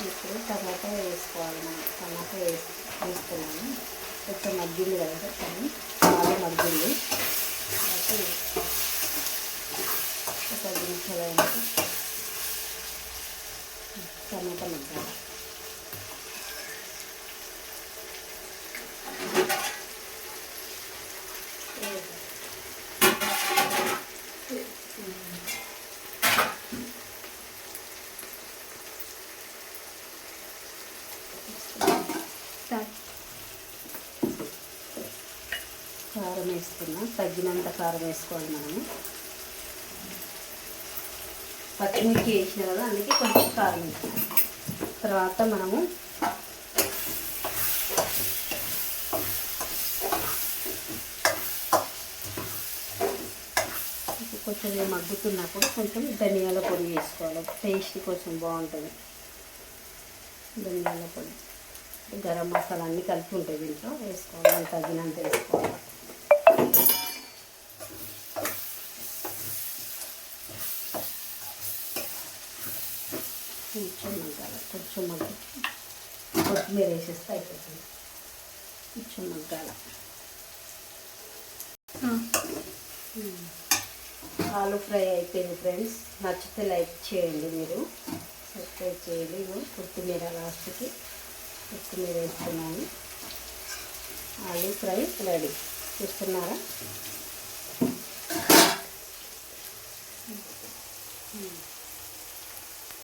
ఇప్పుడు టమాటా వేసుకోవాలి. మనం టమాటా వేస్తున్నాను. కొంచెం మగ్గింది కదా, కానీ బాగా మగ్గింది. ఒక 10 నిమిషాలు అయినాక టమాటా మగ్గాలి. కారం వేస్తున్నా, తగ్గినంత కారం వేసుకోవాలి. మనము పచ్చిమిర్చి వేసిన కదా, అందుకే కొంచెం కారం వేస్తాం. తర్వాత మనము కొంచెం మగ్గుతున్నప్పుడు కొంచెం ధనియాల పొడి వేసుకోవాలి. టేస్ట్ కొంచెం బాగుంటుంది. ధనియాల పొడి, గరం మసాలా అన్నీ కలిపి ఉంటాయి దీంట్లో. వేసుకోవాలి, తగినంత వేసుకోవాలి. కొంచెం మగ్గాలి. కొంచెం మగ్గి కొత్తిమీర వేసేస్తే అయిపోతుంది. కొంచెం మగ్గాల. ఆలు ఫ్రై అయిపోయింది ఫ్రెండ్స్. నచ్చితే లైక్ చేయండి, మీరు సబ్స్క్రైబ్ చేయండి. కొత్తిమీర లాస్ట్కి కొత్తిమీర వేస్తున్నాను. ఆలు ఫ్రై రెడీ. చూస్తున్నారా?